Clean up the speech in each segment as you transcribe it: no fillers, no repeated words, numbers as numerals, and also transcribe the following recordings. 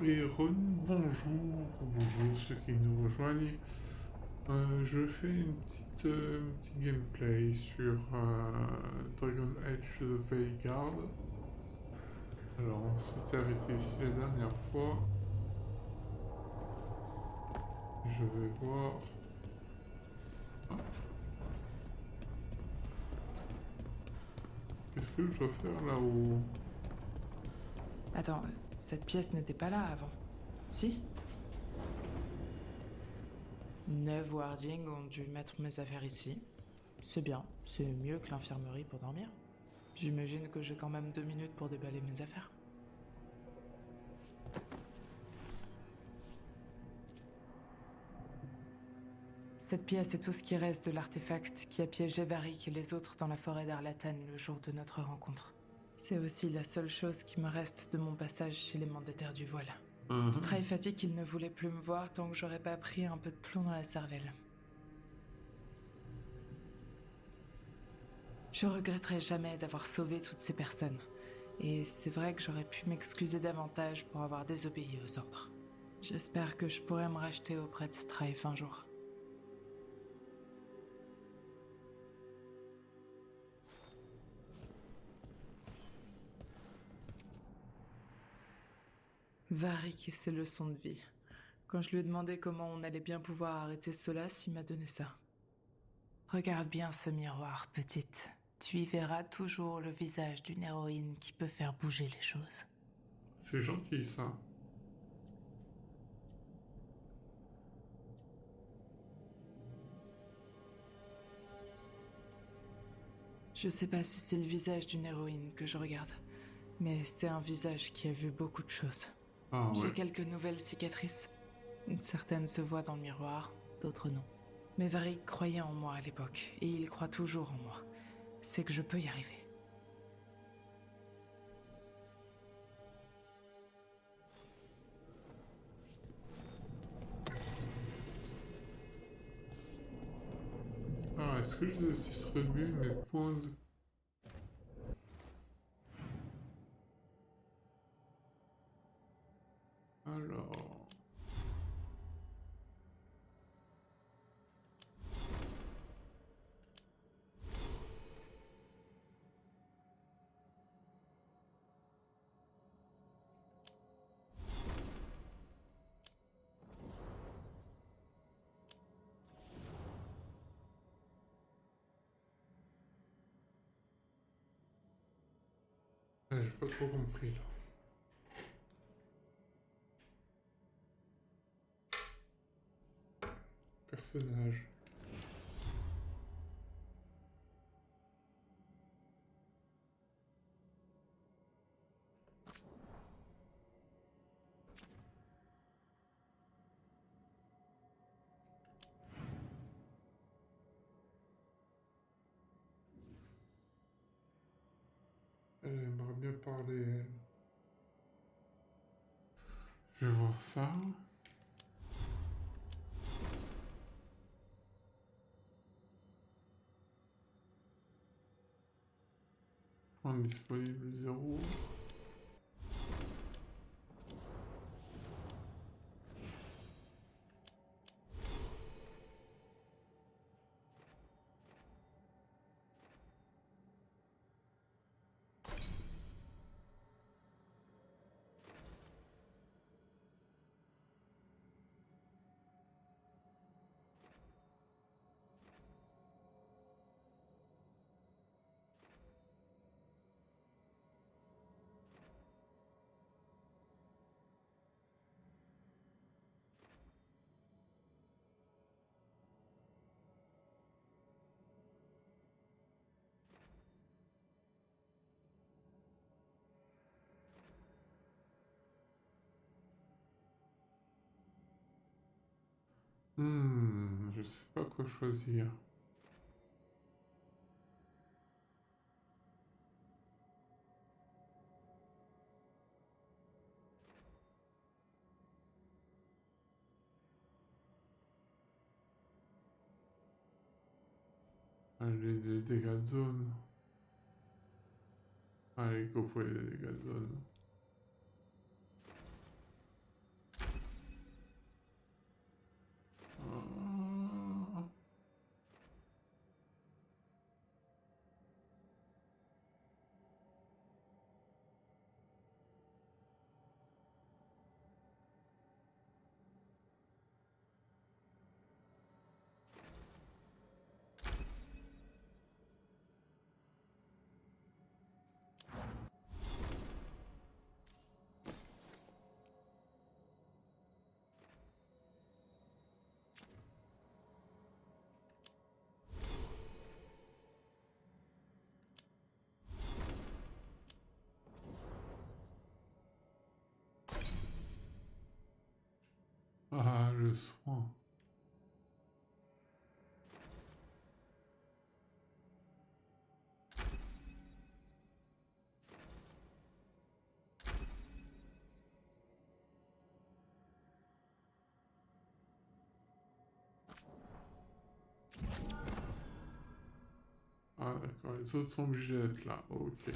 Et bonjour ceux qui nous rejoignent. Je fais une petite gameplay sur Dragon Age The Veilguard. Alors on s'était arrêté ici la dernière fois. Je vais voir. Ah, qu'est-ce que je dois faire là-haut? Attends, cette pièce n'était pas là avant. Si? 9 wardings ont dû mettre mes affaires ici. C'est bien, c'est mieux que l'infirmerie pour dormir. J'imagine que j'ai quand même 2 minutes pour déballer mes affaires. Cette pièce est tout ce qui reste de l'artefact qui a piégé Varric et les autres dans la forêt d'Arlatan le jour de notre rencontre. C'est aussi la seule chose qui me reste de mon passage chez les mandataires du voile. Strife a dit qu'il ne voulait plus me voir tant que j'aurais pas pris un peu de plomb dans la cervelle. Je regretterai jamais d'avoir sauvé toutes ces personnes. Et c'est vrai que j'aurais pu m'excuser davantage pour avoir désobéi aux ordres. J'espère que je pourrai me racheter auprès de Strife un jour. Varric et ses leçons de vie. Quand je lui ai demandé comment on allait bien pouvoir arrêter cela, il m'a donné ça. Regarde bien ce miroir, petite. Tu y verras toujours le visage d'une héroïne qui peut faire bouger les choses. C'est gentil ça. Je sais pas si c'est le visage d'une héroïne que je regarde, mais c'est un visage qui a vu beaucoup de choses. Ah J'ai ouais. quelques nouvelles cicatrices. Certaines se voient dans le miroir, d'autres non. Mais Varric croyait en moi à l'époque, et il croit toujours en moi. C'est que je peux y arriver. Ah, est-ce que je dois distribuer mes points de... Alors... J'ai pas trop compris là. Personnage. Elle aimerait bien parler, elle. Je vais voir ça. Point disponible 0. Je sais pas quoi choisir. Allez, des dégâts de zone. Allez, go pour les dégâts de zone. soin. Ah d'accord, les autres sont obligés d'être là, ok.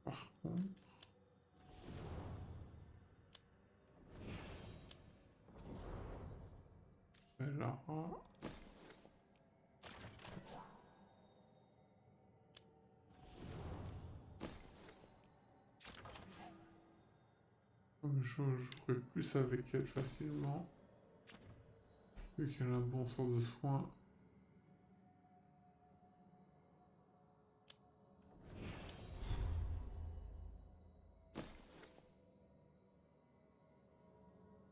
Par contre, là, comme je jouerai plus avec elle facilement, vu qu'elle a un bon sort de soin.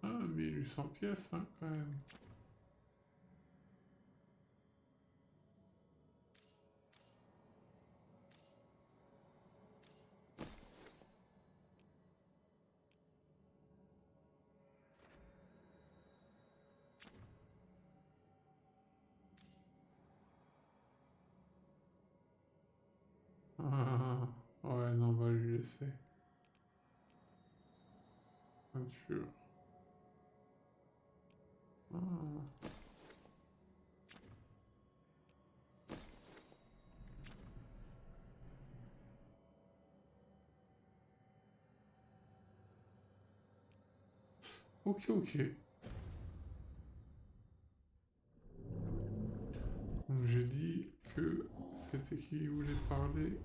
Ah, 1800 pièces, hein, quand même. Ah, ouais, non, on va lui laisser. Peinture. Ah. Ok, ok. Donc j'ai dit que c'était qui voulait parler.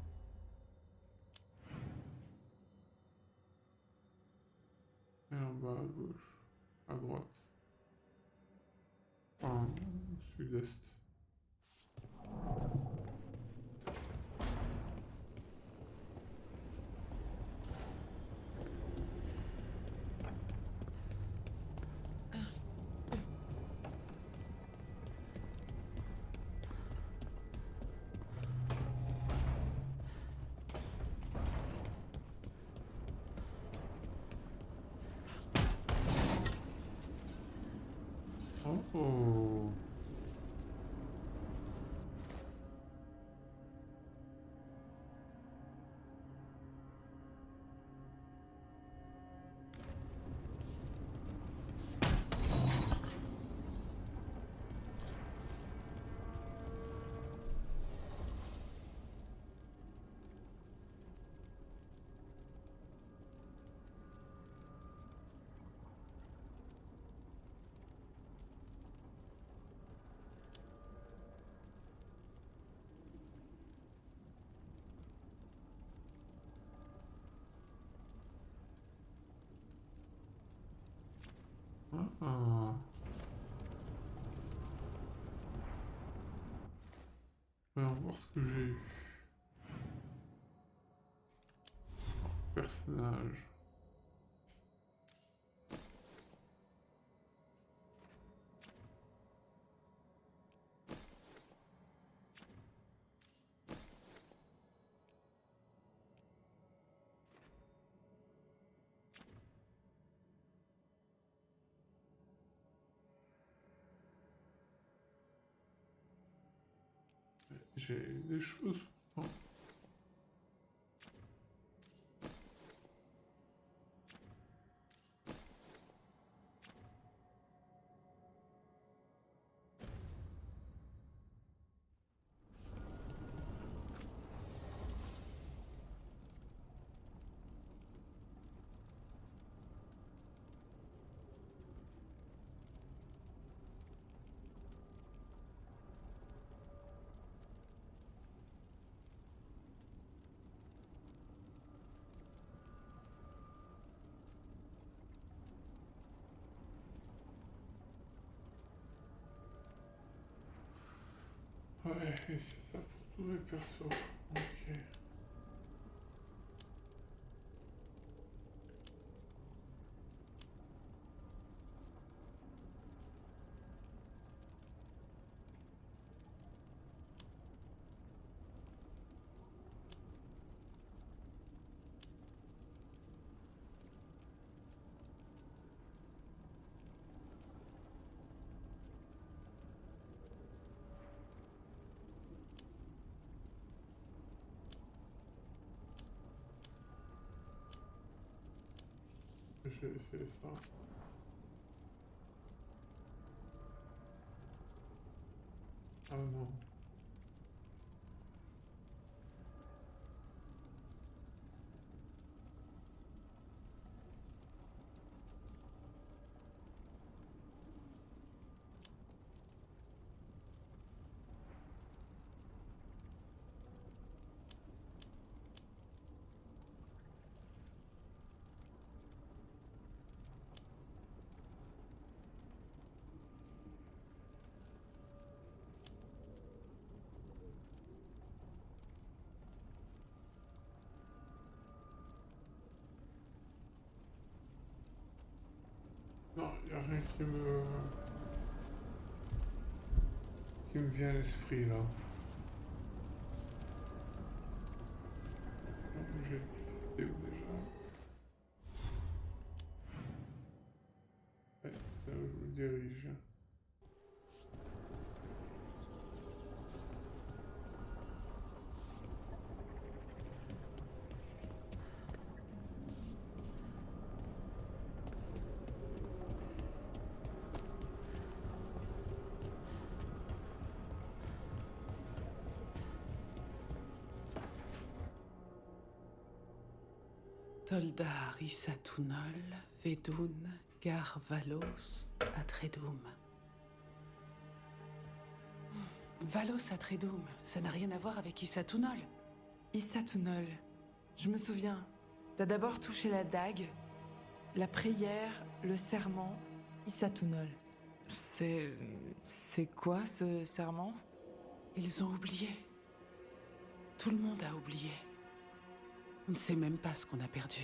Et en bas à gauche, à droite, enfin, au sud-est. Oh, oh. Ah, ah. Voyons voir ce que j'ai eu. Personnage. J'ai des choses pourtant. Ouais, et c'est ça pour tous les persos. Ok. Je vais essayer ça. Ah non. Non, il n'y a rien qui me vient à l'esprit là. C'était où déjà? Ouais, c'est là où je me dirige. Toldar Isatunol, Vedun, Gar Valos, Atredum. Valos Atredum, ça n'a rien à voir avec Isatunol. Isatunol. Je me souviens. T'as d'abord touché la dague, la prière, le serment, Isatunol. C'est quoi ce serment? Ils ont oublié. Tout le monde a oublié. On ne sait même pas ce qu'on a perdu.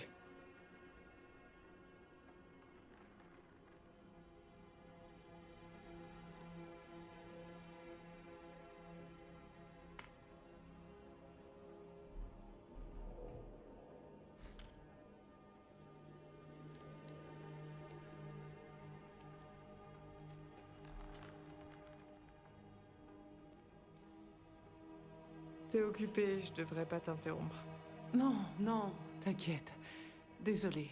T'es occupé, je devrais pas t'interrompre. Non, non, t'inquiète. Désolée.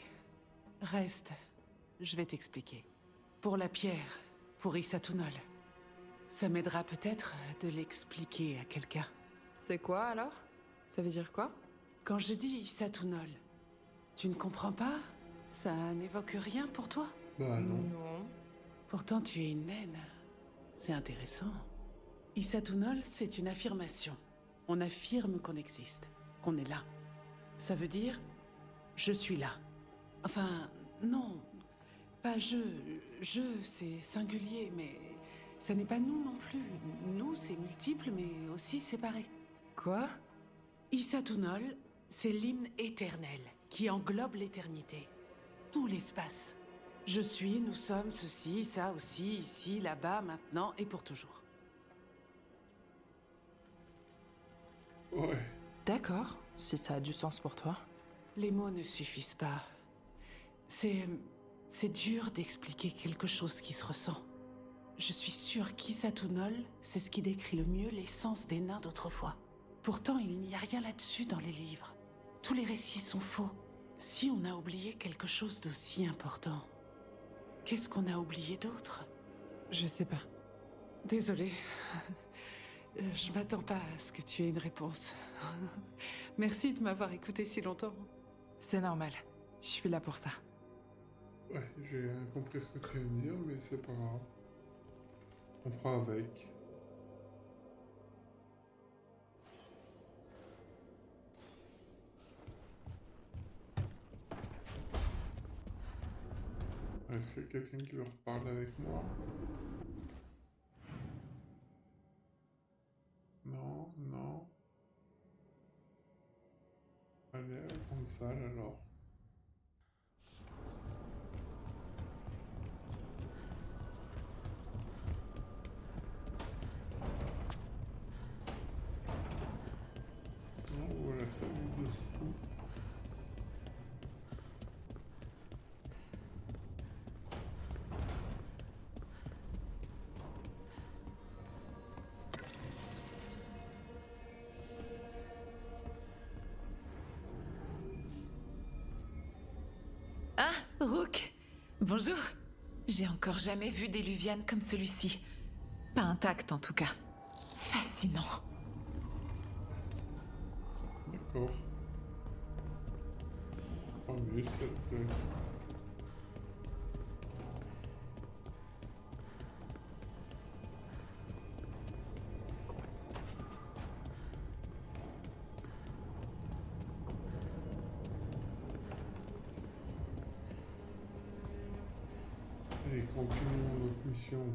Reste. Je vais t'expliquer. Pour la pierre, pour Isatunol. Ça m'aidera peut-être de l'expliquer à quelqu'un. C'est quoi alors? Ça veut dire quoi? Quand je dis Isatunol, tu ne comprends pas? Ça n'évoque rien pour toi? Bah non. Non. Pourtant, tu es une naine. C'est intéressant. Isatunol, c'est une affirmation. On affirme qu'on existe, qu'on est là. Ça veut dire « je suis là ». Enfin, non, pas je. Je, c'est singulier, mais ça n'est pas nous non plus. Nous, c'est multiple, mais aussi séparé. Quoi? Isatunol, c'est l'hymne éternel qui englobe l'éternité. Tout l'espace. Je suis, nous sommes, ceci, ça aussi, ici, là-bas, maintenant et pour toujours. Ouais. D'accord, si ça a du sens pour toi. Les mots ne suffisent pas. C'est dur d'expliquer quelque chose qui se ressent. Je suis sûre qu'Isatunol, c'est ce qui décrit le mieux l'essence des nains d'autrefois. Pourtant, il n'y a rien là-dessus dans les livres. Tous les récits sont faux. Si on a oublié quelque chose d'aussi important, qu'est-ce qu'on a oublié d'autre? Je sais pas. Désolée. Je m'attends pas à ce que tu aies une réponse. Merci de m'avoir écouté si longtemps. C'est normal. Je suis là pour ça. Ouais, j'ai compris ce que tu viens de dire, mais c'est pas grave. On fera avec. Est-ce qu'il y a quelqu'un qui veut reparler avec moi? Non, non. Allez, à la grande salle alors. Non, voilà, salut dessous. Rook, bonjour. J'ai encore jamais vu d'éluvian comme celui-ci. Pas intact en tout cas. Fascinant. D'accord. Tant mieux, ça te plaît. Allez, continuons notre mission.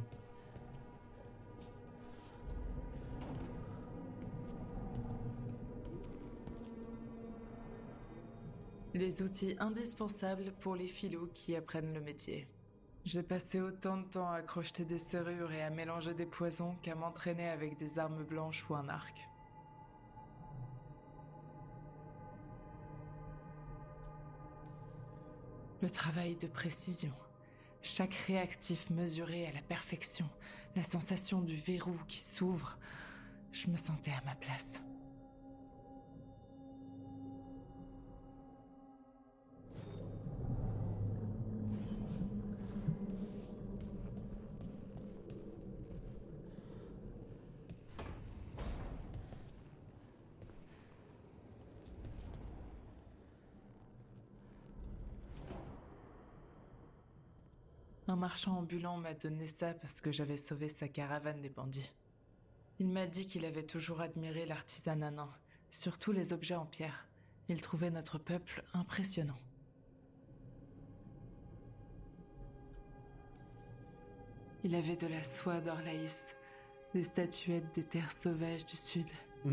Les outils indispensables pour les philos qui apprennent le métier. J'ai passé autant de temps à crocheter des serrures et à mélanger des poisons qu'à m'entraîner avec des armes blanches ou un arc. Le travail de précision. Chaque réactif mesuré à la perfection. La sensation du verrou qui s'ouvre. Je me sentais à ma place. Un marchand ambulant m'a donné ça parce que j'avais sauvé sa caravane des bandits. Il m'a dit qu'il avait toujours admiré l'artisanat nain, surtout les objets en pierre. Il trouvait notre peuple impressionnant. Il avait de la soie d'Orlaïs, des statuettes des terres sauvages du sud.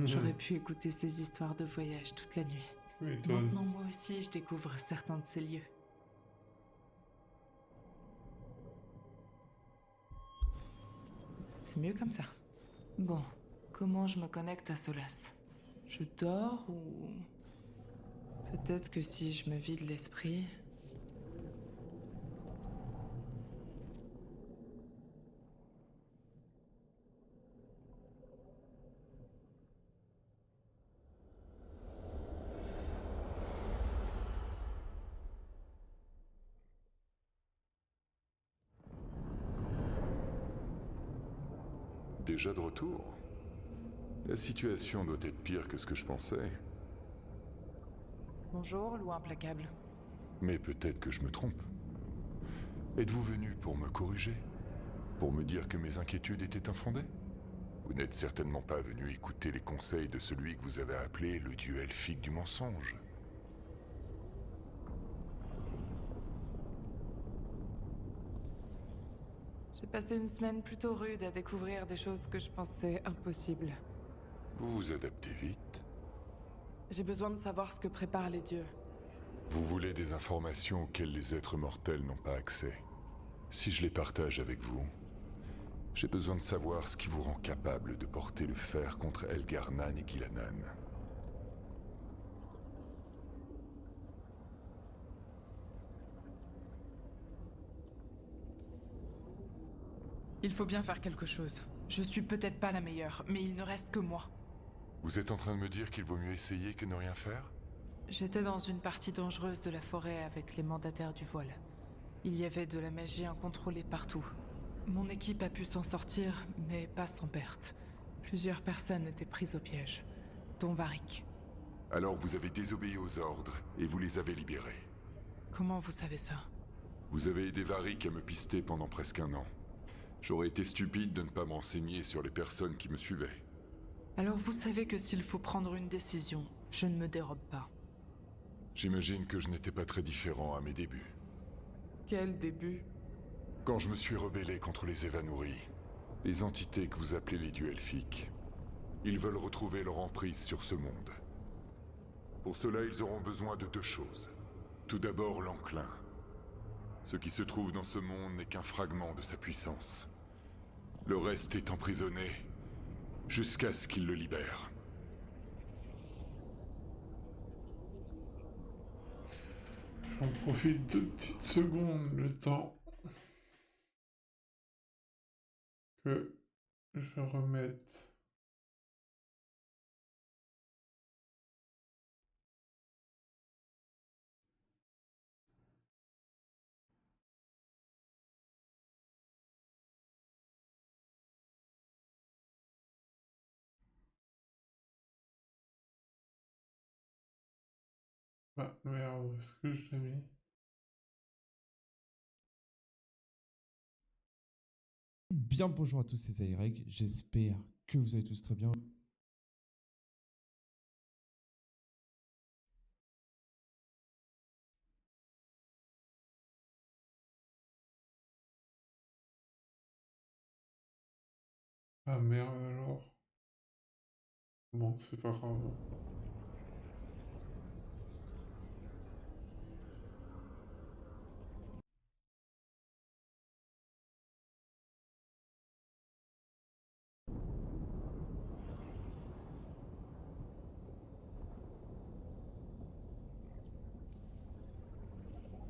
J'aurais pu écouter ces histoires de voyage toute la nuit. Tu m'étonnes. Maintenant, moi aussi, je découvre certains de ces lieux. C'est mieux comme ça. Bon, comment je me connecte à Solas? Je dors ou... Peut-être que si je me vide l'esprit... Déjà de retour? La situation doit être pire que ce que je pensais. Bonjour, loup implacable. Mais peut-être que je me trompe. Êtes-vous venu pour me corriger? Pour me dire que mes inquiétudes étaient infondées? Vous n'êtes certainement pas venu écouter les conseils de celui que vous avez appelé le dieu elfique du mensonge. J'ai passé une semaine plutôt rude à découvrir des choses que je pensais impossibles. Vous vous adaptez vite. J'ai besoin de savoir ce que préparent les dieux. Vous voulez des informations auxquelles les êtres mortels n'ont pas accès. Si je les partage avec vous, j'ai besoin de savoir ce qui vous rend capable de porter le fer contre Elgar'nan et Ghilan'nan. Il faut bien faire quelque chose. Je suis peut-être pas la meilleure, mais il ne reste que moi. Vous êtes en train de me dire qu'il vaut mieux essayer que ne rien faire? J'étais dans une partie dangereuse de la forêt avec les mandataires du voile. Il y avait de la magie incontrôlée partout. Mon équipe a pu s'en sortir, mais pas sans perte. Plusieurs personnes étaient prises au piège, dont Varric. Alors vous avez désobéi aux ordres et vous les avez libérés. Comment vous savez ça? Vous avez aidé Varric à me pister pendant presque un an. J'aurais été stupide de ne pas me renseigner sur les personnes qui me suivaient. Alors vous savez que s'il faut prendre une décision, je ne me dérobe pas. J'imagine que je n'étais pas très différent à mes débuts. Quel début? Quand je me suis rebellé contre les Evanouris, les entités que vous appelez les dieux elfiques, ils veulent retrouver leur emprise sur ce monde. Pour cela, ils auront besoin de deux choses. Tout d'abord, l'enclin. Ce qui se trouve dans ce monde n'est qu'un fragment de sa puissance. Le reste est emprisonné jusqu'à ce qu'il le libère. J'en profite 2 petites secondes, le temps que je remette Bah merde, où est-ce que je l'ai mis? Bien bonjour à tous, c'est Zyreg. J'espère que vous allez tous très bien. Ah merde alors. Bon, c'est pas grave.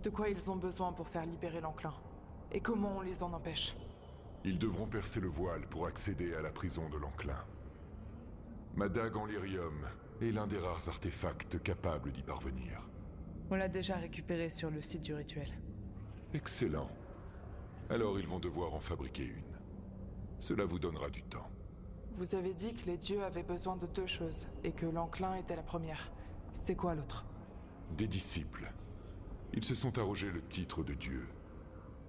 De quoi ils ont besoin pour faire libérer l'enclin? Et comment on les en empêche? Ils devront percer le voile pour accéder à la prison de l'Enclin. Ma dague en lyrium est l'un des rares artefacts capables d'y parvenir. On l'a déjà récupéré sur le site du rituel. Excellent. Alors ils vont devoir en fabriquer une. Cela vous donnera du temps. Vous avez dit que les dieux avaient besoin de 2 choses, et que l'enclin était la première. C'est quoi l'autre? Des disciples. Ils se sont arrogés le titre de Dieu.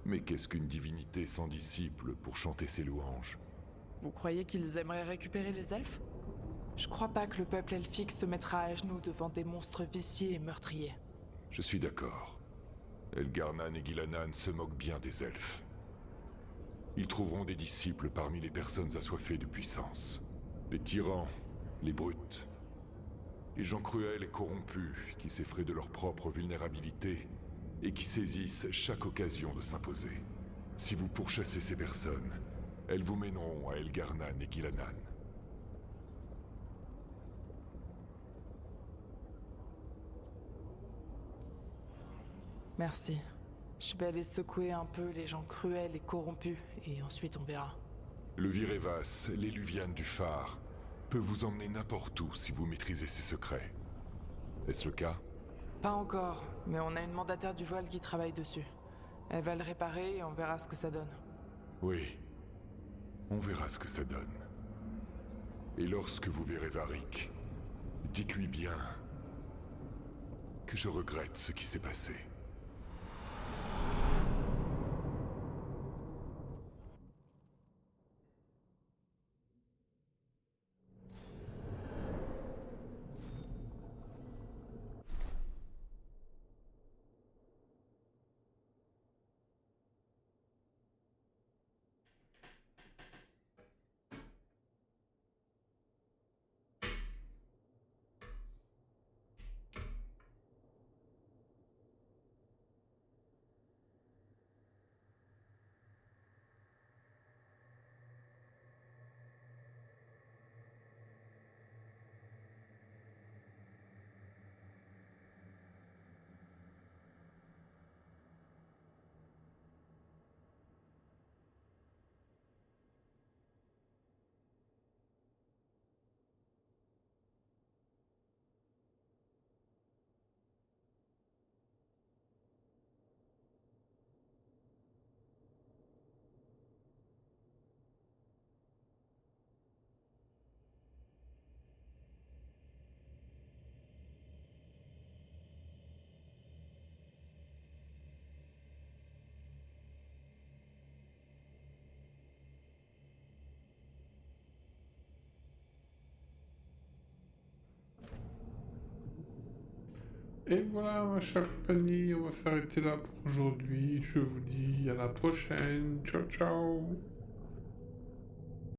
Mais qu'est-ce qu'une divinité sans disciples pour chanter ses louanges? Vous croyez qu'ils aimeraient récupérer les elfes? Je crois pas que le peuple elfique se mettra à genoux devant des monstres viciés et meurtriers. Je suis d'accord. Elgarnan et Gilanan se moquent bien des elfes. Ils trouveront des disciples parmi les personnes assoiffées de puissance. Les tyrans, les brutes, les gens cruels et corrompus qui s'effraient de leur propre vulnérabilité et qui saisissent chaque occasion de s'imposer. Si vous pourchassez ces personnes, elles vous mèneront à Elgarnan et Gilanan. Merci. Je vais aller secouer un peu les gens cruels et corrompus, et ensuite on verra. Le Virevas, l'éluviane du phare, peut vous emmener n'importe où si vous maîtrisez ses secrets. Est-ce le cas? Pas encore, mais on a une mandataire du voile qui travaille dessus. Elle va le réparer et on verra ce que ça donne. Oui. On verra ce que ça donne. Et lorsque vous verrez Varric, dites-lui bien que je regrette ce qui s'est passé. Et voilà, ma chère compagnie, on va s'arrêter là pour aujourd'hui. Je vous dis à la prochaine. Ciao, ciao.